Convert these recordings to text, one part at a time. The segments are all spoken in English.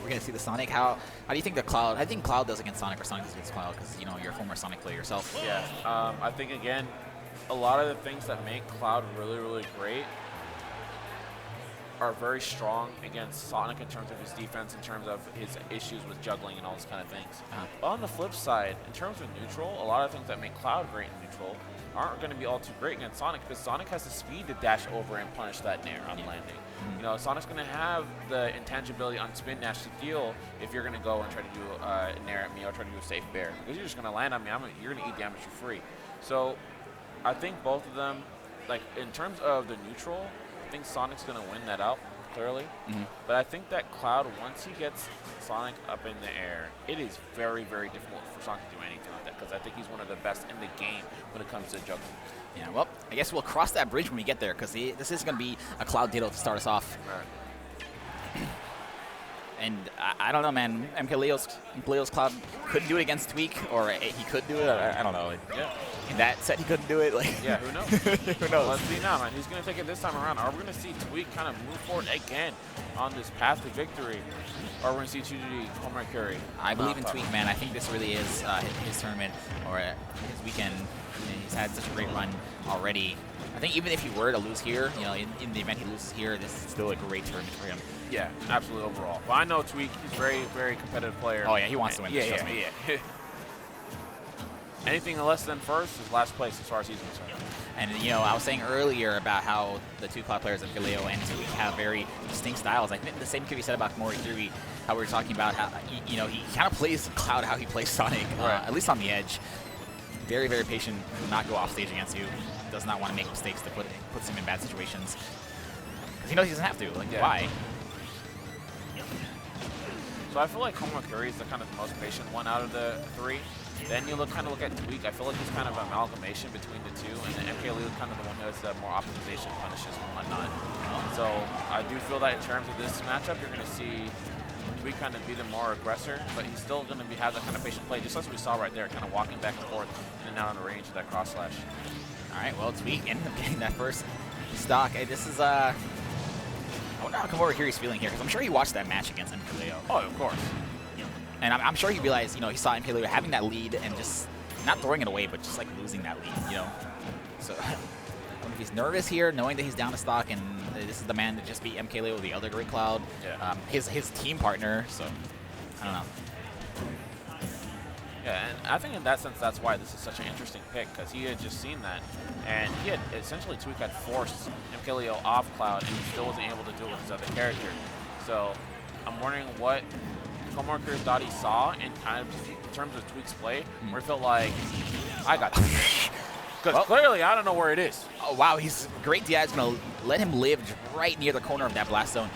we're going to see the Sonic. How do you think the Cloud? I think Cloud does against Sonic, or Sonic does against Cloud, because you're a former Sonic player yourself. Yeah, I think again, a lot of the things that make Cloud really, really great are very strong against Sonic in terms of his defense, in terms of his issues with juggling and all those kind of things. But on the flip side, in terms of neutral, a lot of things that make Cloud great in neutral aren't going to be all too great against Sonic, because Sonic has the speed to dash over and punish that nair on landing. Sonic's going to have the intangibility on spin dash to deal if you're going to go and try to do a nair at me or try to do a safe bear. Because you're just going to land on me, you're going to eat damage for free. So I think both of them, like in terms of the neutral, I think Sonic's going to win that out, clearly. But I think that Cloud, once he gets Sonic up in the air, it is very, very difficult for Sonic to do anything like that, because I think he's one of the best in the game when it comes to juggling. Yeah, well, I guess we'll cross that bridge when we get there, because this is going to be a Cloud Ditto to start us off. Right. And I don't know, man. MKLeo's Cloud couldn't do it against Tweek, or he could do it. I don't know. Yeah. In that set, he couldn't do it. Yeah, who knows? Who knows? Let's see now, man. Who's going to take it this time around? Are we going to see Tweek kind of move forward again on this path to victory? Or are we going to see 2D komorikiri? I believe in Tweek, man. I think this really is his tournament, or his weekend. He's had such a great run already. I think even if he were to lose here, in the event he loses here, this is still a great tournament for him. Yeah, absolutely overall. But I know Tweek, he's a very, very competitive player. Oh, yeah, he wants to win this, trust me. Yeah. Anything less than first is last place as far as he's concerned. And, I was saying earlier about how the two Cloud players, MKLeo and Tweek, have very distinct styles. I think the same could be said about komorikiri, how we were talking about how, he kind of plays Cloud how he plays Sonic, at least on the edge. Very, very patient, will not go off stage against you, does not want to make mistakes that puts him in bad situations. Because he knows he doesn't have to. Why? So I feel like komorikiri is the kind of the most patient one out of the three. Then you kind of look at Tweek. I feel like he's kind of an amalgamation between the two, and then MKLeo is kind of the one who has the more optimization punishes and whatnot. So I do feel that in terms of this matchup, you're going to see Tweek kind of be the more aggressor, but he's still going to have that kind of patient play, just as we saw right there, kind of walking back and forth in and out on the range of that cross slash. All right, well, Tweek ended up getting that first stock. Hey, this is I wonder how komorikiri's feeling here, because I'm sure he watched that match against MKLeo. Oh, of course. And I'm sure he realized, he saw MKLeo having that lead and just not throwing it away, but just like losing that lead, So I wonder if he's nervous here, knowing that he's down to stock, and this is the man to just beat MKLeo, the other great Cloud, his team partner. So I don't know. Yeah, and I think in that sense, that's why this is such an interesting pick, because he had just seen that, and he had essentially Tweek had forced MKLeo off Cloud, and he still wasn't able to do it with his other character. So I'm wondering what komorikiri thought he saw in kind of just in terms of Tweek's play, where it felt like, I got this. Because clearly I don't know where it is. Oh, wow, he's great. Diaz going to let him live right near the corner of that blast zone.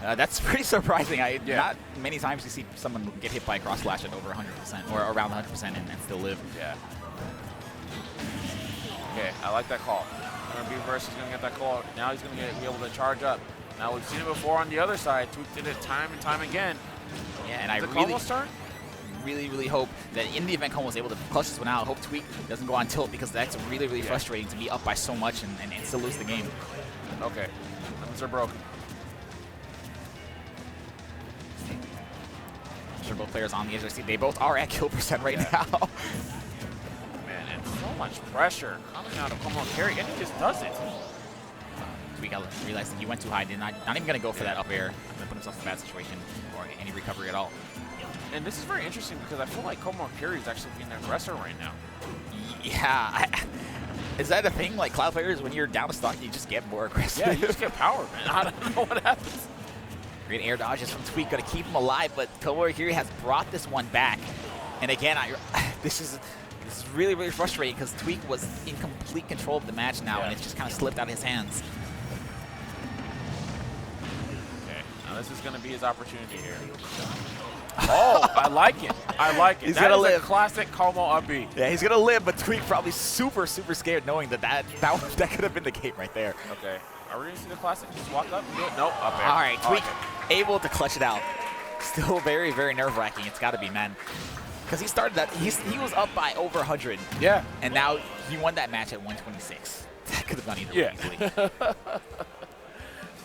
That's pretty surprising. Not many times you see someone get hit by a cross slash at over 100% or around 100% and still live. Yeah. Okay, I like that call. B-Verse is going to get that call. Now he's going to be able to charge up. Now we've seen it before on the other side. Tweek did it time and time again. Yeah, and I really hope that in the event Como is able to clutch this one out, I hope Tweek doesn't go on tilt, because that's really frustrating to be up by so much and still lose the game. Okay, lemons are broken. I'm sure both players on the edge of their seat. They both are at kill percent right now. Man, and so much pressure coming out of komorikiri, and he just does it. Tweek realized that he went too high. Not even going to go for that up air. Going to put himself in a bad situation or any recovery at all. And this is very interesting, because I feel like komorikiri is actually being the aggressor right now. Yeah. Is that a thing? Like, Cloud players, when you're down to stock, you just get more aggressive? Yeah, you just get power, man. I don't know what happens. Great air dodges from Tweek, going to keep him alive, but komorikiri has brought this one back. And again, this is really frustrating, because Tweek was in complete control of the match now, and it's just kind of slipped out of his hands. Okay, now this is going to be his opportunity here. Oh, I like it. I like it. He's going to live. A classic Como up B. Yeah, he's going to live, but Tweek probably super scared, knowing that could have been the game right there. Okay. Are we going to see the classic? Just walk up and do it? Nope, up there. All right, Tweek able to clutch it out. Still very nerve-wracking. It's got to be, man. Because he started that, he was up by over 100. Yeah. And now he won that match at 126. That could have gone either way easily. I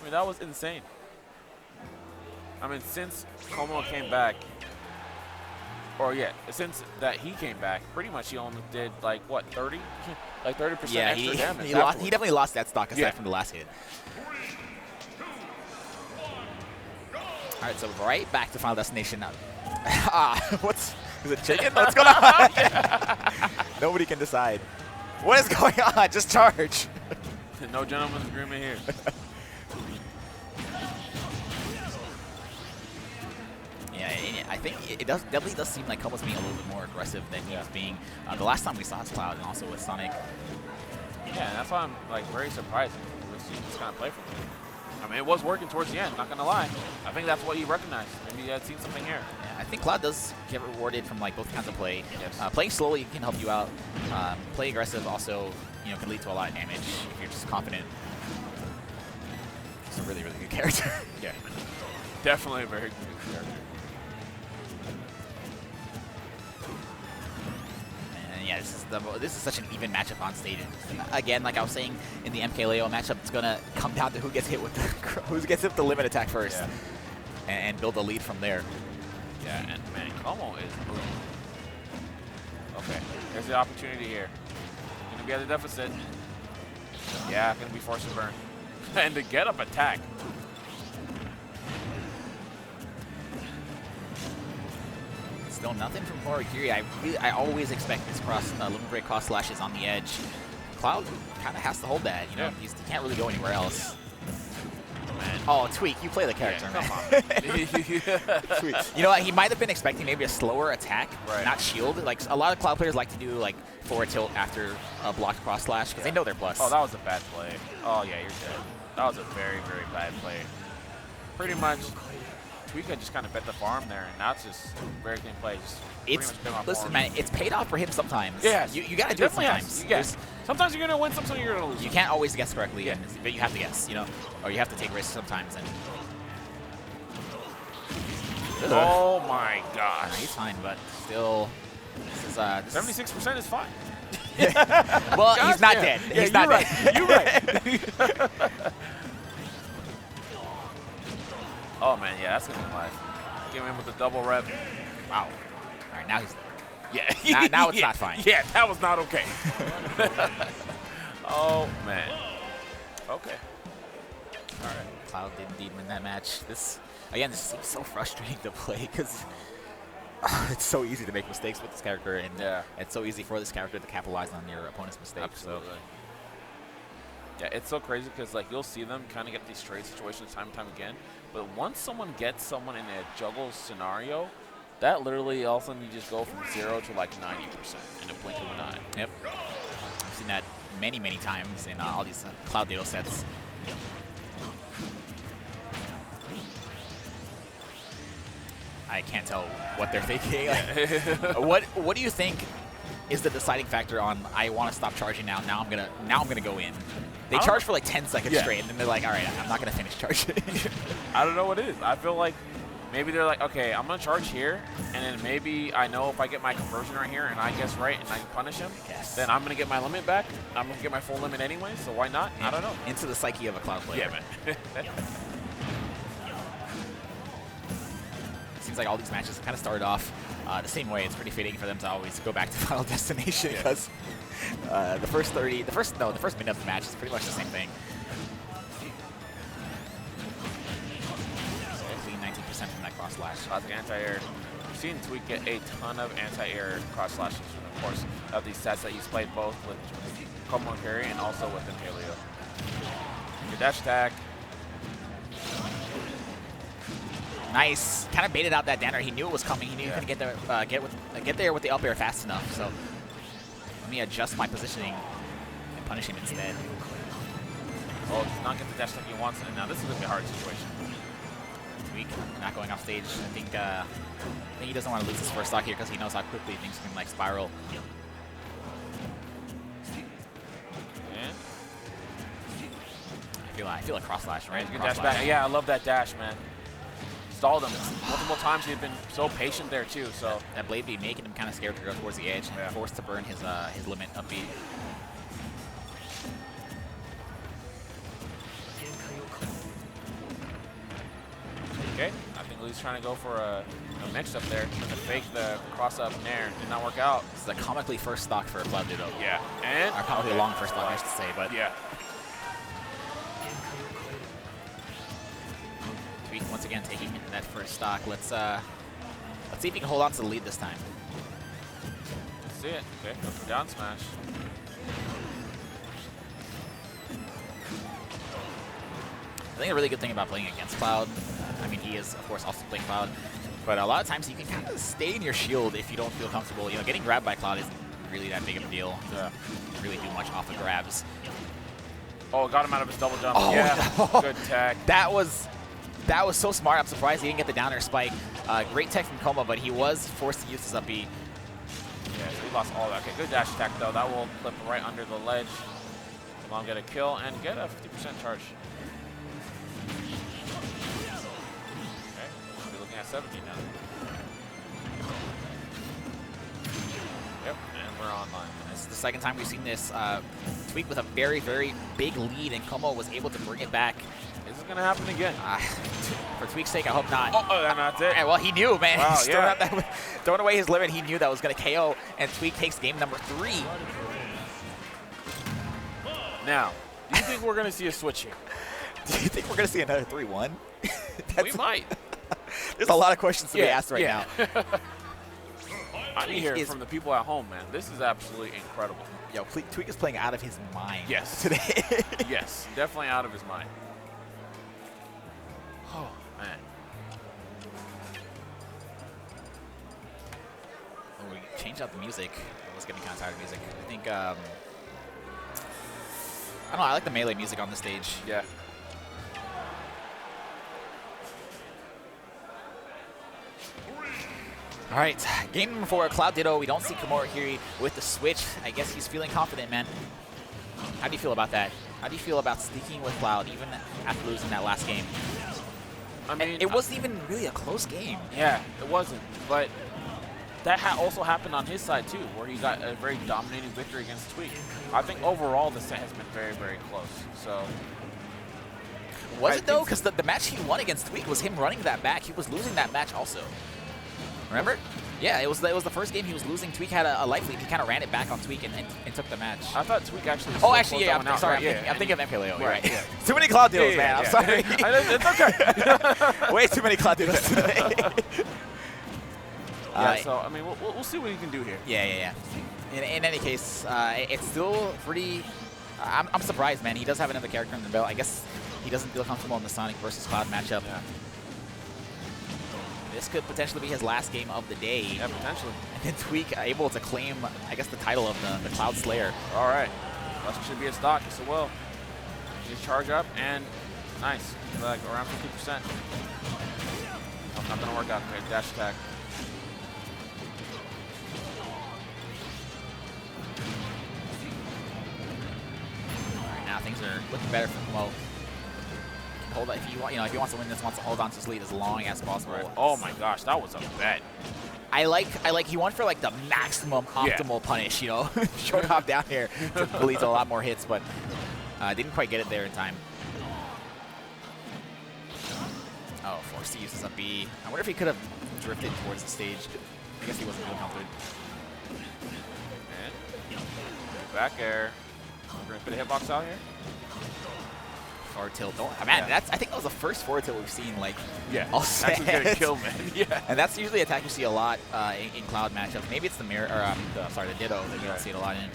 mean, that was insane. I mean, since Como came back, or yeah, since that he came back, pretty much he only did like what 30, like 30% extra damage. He definitely lost that stock aside from the last hit. All right, so right back to Final Destination now. Is it chicken? What's going on? Nobody can decide. What is going on? Just charge. No gentleman's agreement here. Yeah, I think it definitely does seem like Como's being a little bit more aggressive than he was being the last time we saw his Cloud, and also with Sonic. Yeah, and that's why I'm like very surprised to see this kind of play from him. I mean, it was working towards the end, not gonna lie. I think that's what he recognized. Maybe he had seen something here. Yeah, I think Cloud does get rewarded from like both kinds of play. Yes. Playing slowly can help you out. Play aggressive also, can lead to a lot of damage if you're just confident. It's a really, really good character. Yeah, definitely a very good character. And yeah, this is such an even matchup on stage. Again, like I was saying in the MKLeo matchup, it's gonna come down to who gets hit with the limit attack first, and build a lead from there. Yeah, and man, Como is moving. Okay, there's the opportunity here. Gonna be at the deficit. Yeah, gonna be forced to burn. And the get up attack. Still nothing from komorikiri. I always expect this limit break cross slashes on the edge. Cloud kind of has to hold that. He can't really go anywhere else. Man. Oh, Tweek, you play the character, man. Come on. Tweek. You know what? He might have been expecting maybe a slower attack, not shield. Like a lot of Cloud players like to do like forward tilt after a blocked cross slash because they know they're plus. Oh, that was a bad play. Oh yeah, you're dead. That was a very, very bad play. Pretty much, Tweek just kind of bet the farm there, and now it's just very clean play. Listen, man, it's paid off for him sometimes. Yeah, you gotta do it sometimes. Sometimes you're gonna win, sometimes you're gonna lose. You can't always guess correctly, but you have to guess, or you have to take risks sometimes. And oh my gosh, he's fine, but still, this is 76% is fine. Well, he's not dead. He's not dead. You're right. Oh man, yeah, that's gonna be live. Get him in with the double rep. Wow. All right, now he's. Yeah. now it's not fine. Yeah, that was not okay. Oh man. Okay. All right. Cloud did indeed win that match. This seems so frustrating to play because it's so easy to make mistakes with this character, and it's so easy for this character to capitalize on your opponent's mistakes. Absolutely. So. Yeah, it's so crazy because like you'll see them kind of get these trade situations time and time again, but once someone gets someone in a juggle scenario, that literally all of a sudden you just go from 0 to like 90% in a blink of an eye. Yep. I've seen that many, many times in all these Cloud data sets. I can't tell what they're thinking. What do you think is the deciding factor on I want to stop charging now? Now I'm gonna go in. They charge for like 10 seconds straight, and then they're like, all right, I'm not gonna finish charging. I don't know what it is. I feel like maybe they're like, okay, I'm gonna charge here, and then maybe I know if I get my conversion right here and I guess right and I can punish him, then I'm gonna get my limit back. I'm gonna get my full limit anyway, so why not? I don't know. Into the psyche of a Cloud player. Yeah, man. Seems like all these matches kind of started off the same way. It's pretty fitting for them to always go back to Final Destination because the first minute of the match is pretty much the same thing. So clean 19% from that cross slash. Classic anti-air. We've seen Tweek get a ton of anti-air cross slashes, of course, of these sets that he's played both with komorikiri and also with MKLeo. Your dash attack. Nice. Kind of baited out that down air. He knew it was coming. He knew he couldn't get there, get there with the up air fast enough. So let me adjust my positioning and punish him instead. Oh, does not get the dash attack he wants. And now this is going to be a hard situation. Tweek not going off stage. I think he doesn't want to lose his first stock here because he knows how quickly things can like spiral. I feel like cross slash, right? Dash back. Yeah, I love that dash, man. Stalled him multiple times. He'd been so patient there too. So that blade beat making him kind of scared to go towards the edge, and forced to burn his limit up B. Okay, I think was trying to go for a mix up there, trying to fake the cross up nair. Did not work out. This is a comically first stock for Cloud Ditto. Yeah. And? Or comically long first stock, I should say, but. Yeah. Tweek once again taking that first stock. Let's see if he can hold on to the lead this time. Let's see it. Okay, go for down smash. I think a really good thing about playing against Cloud, I mean, he is, of course, also playing Cloud, but a lot of times you can kind of stay in your shield if you don't feel comfortable. You know, getting grabbed by Cloud isn't really that big of a deal. Yeah. Really do much off of grabs. Oh, got him out of his double jump. Oh, yeah, no. Good tag. That was so smart. I'm surprised he didn't get the down air spike. Great tech from Koma, but he was forced to use his up B. Yeah, so he lost all that. Okay, good dash attack, though. That will clip right under the ledge. Long get a kill and get a 50% charge. Okay, we're looking at 70 now. Yep, and we're online. This is the second time we've seen this. Tweek with a very, very big lead, and Como was able to bring it back. Is this going to happen again? For Tweek's sake, I hope not. Oh, that's it. Yeah, well, he knew, man. Wow, He's throwing away his limit. He knew that was going to KO, and Tweek takes game number 3. Now, do you think we're going to see a switch here? Do you think we're going to see another 3-1? We might. There's a lot of questions to be asked right now. I need to hear from the people at home, man. This is absolutely incredible. Yo, Tweek is playing out of his mind today. Yes, definitely out of his mind. Oh, man. Oh, we changed out the music. I was getting kind of tired of music. I think, I don't know, I like the melee music on the stage. Yeah. All right, game number 4, Cloud Ditto. We don't see Komorikiri with the switch. I guess he's feeling confident, man. How do you feel about that? How do you feel about sneaking with Cloud even after losing that last game? I mean, it wasn't even really a close game. Yeah, it wasn't. But that also happened on his side, too, where he got a very dominating victory against Tweek. I think overall the set has been very, very close. So, was it, though? Because the match he won against Tweek was him running that back. He was losing that match also. Remember? Yeah, it was the first game he was losing. Tweek had a life lead. He kind of an it back on Tweek and took the match. I thought Tweek actually. Oh, actually, yeah. I'm sorry. I'm thinking of MKLeo. You're right. Yeah. Too many Cloud Dittos, man. I'm sorry. It's okay. Way too many Cloud Dittos today. So I mean, we'll see what he can do here. Yeah. In any case, it's still pretty. I'm surprised, man. He does have another character in the belt. I guess he doesn't feel comfortable in the Sonic versus Cloud matchup. Yeah. This could potentially be his last game of the day. Yeah, potentially. And then Tweek able to claim, I guess, the title of the Cloud Slayer. All right. That should be a stock. Yes, it will. Just charge up and nice. Like around 50%. Oh, not gonna work out. Okay, dash attack. All right, now things are looking better for Mo. Hold on, if he wants to win this, wants to hold on to his lead as long as possible. Right. Oh my gosh, that was a bet. I like he went for like the maximum optimal punish, you know, showed off down here to lead to a lot more hits, but didn't quite get it there in time. Oh, forced to use his up B. I wonder if he could have drifted towards the stage. I guess he wasn't feeling confident. And back air. We're gonna put a hitbox out here. Forward tilt. Man, I think that was the first forward tilt we've seen, like, all set. Actually getting killed, man. Yeah. And that's usually an attack you see a lot in Cloud matchups. Maybe it's the mirror, or the Ditto that you don't see it a lot in.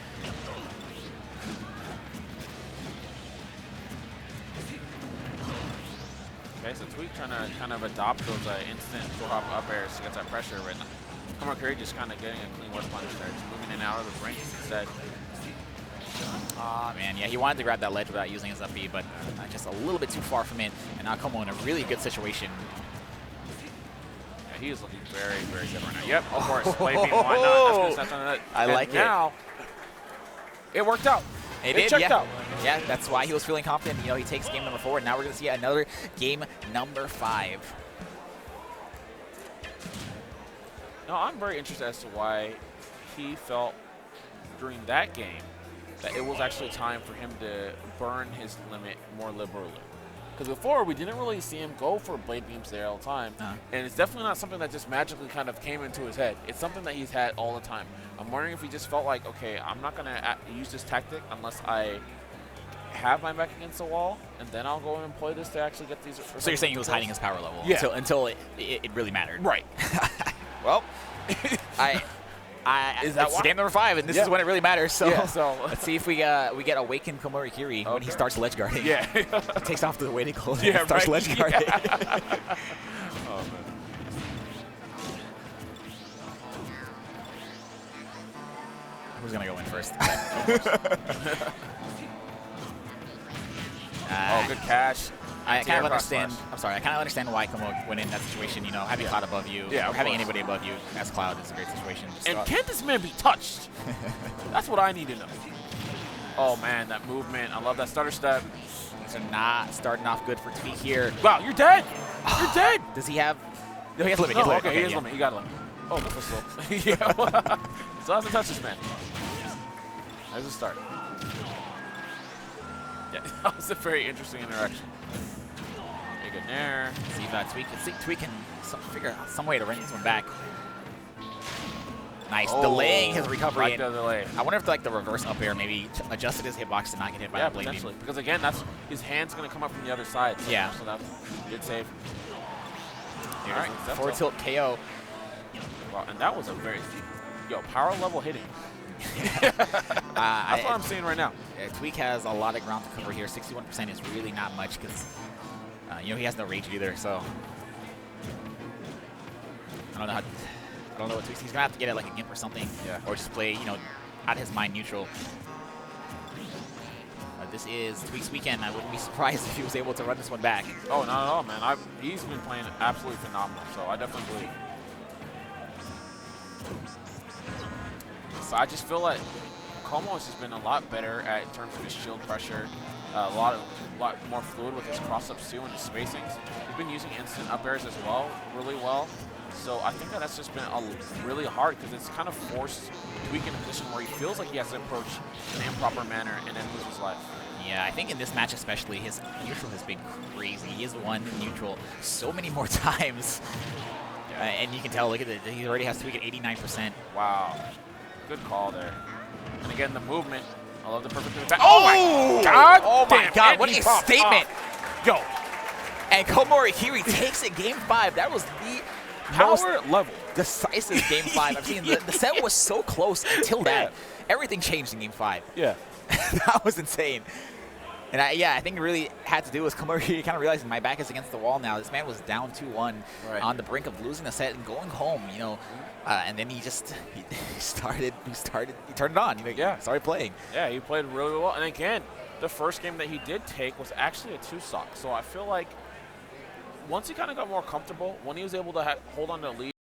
Okay, so Tweek trying to kind of adopt those instant hop up airs to get that pressure, but komorikiri just kind of getting a clean whip punish there, just moving in and out of the rings instead. Ah, man, yeah, he wanted to grab that ledge without using his up B, but just a little bit too far from it, and now Como in a really good situation. Yeah, he is looking very, very good right now. Yep, of course, play beam, why not? That's gonna I like it. Now, it worked out. It checked out. Yeah, that's why he was feeling confident. You know, he takes game number 4, and now we're going to see another game number 5. Now, I'm very interested as to why he felt during that game that it was actually time for him to burn his limit more liberally. Because before, we didn't really see him go for blade beams there all the time. And it's definitely not something that just magically kind of came into his head. It's something that he's had all the time. I'm wondering if he just felt like, okay, I'm not going to use this tactic unless I have my back against the wall, and then I'll go and employ this to actually get these. So you're saying he was hiding his power level until it really mattered. Right. Well, is that it's game number 5, and this is when it really matters. So, let's see if we get Awakened Komorikiri when he starts ledge guarding. Yeah. He takes off the waiting hold and starts ledge guarding. Oh, man. Who's going to go in first? Good catch. I kind of understand. I'm sorry. I kind of understand why Komo went in that situation. You know, having Cloud above you, or having anybody above you as Cloud is a great situation. And can this man be touched? That's what I need to know. Oh man, that movement! I love that stutter step. Things are not starting off good for Tweek here. Wow, you're dead. You're dead. Does he have? No, he has limit. No, he has limit. He got limit. Oh, that was slow. Yeah. So I have to touch this man. There's a start. Yeah, that was a very interesting interaction. Good nair. See if Tweek can figure out some way to bring this one back. Nice, delaying his recovery. Right delay. I wonder if the reverse up air maybe adjusted his hitbox to not get hit by the blade potentially. beam. Because again, that's his hand's going to come up from the other side. So yeah. So that's good save. All right, forward tilt KO. Wow, and that was a very power level hitting. That's what I'm seeing right now. Tweek has a lot of ground to cover here. 61% is really not much because he has no rage either. So I don't know what Tweek's. He's gonna have to get it like a gimp or something, or just play out of his mind neutral. This is Tweek's weekend. I wouldn't be surprised if he was able to run this one back. Oh, not at all, man. He's been playing absolutely phenomenal. So I definitely believe. So I just feel like Como has just been a lot better in terms of his shield pressure, a lot more fluid with his cross-ups too and his spacings. He's been using instant up airs as well, really well. So I think that's just been really hard because it's kind of forced Tweek in a position where he feels like he has to approach in an improper manner and then lose his life. Yeah, I think in this match especially, his neutral has been crazy. He has won neutral so many more times. And you can tell, look at it, he already has Tweek at 89%. Wow. Good call there. And again, the movement. I love the perfect attack. Oh my God! Oh my God! What a statement! Yo. And Komorikiri takes it game 5. That was the power level decisive game 5 I've seen. The set was so close until that. Everything changed in game 5. Yeah. That was insane. And I think it really had to do with Komorikiri kind of realizing my back is against the wall now. This man was down 2-1 on the brink of losing the set and going home, and then he turned it on. He started playing. Yeah, he played really well. And again, the first game that he did take was actually a 2-stock. So I feel like once he kind of got more comfortable, when he was able to hold on to the lead,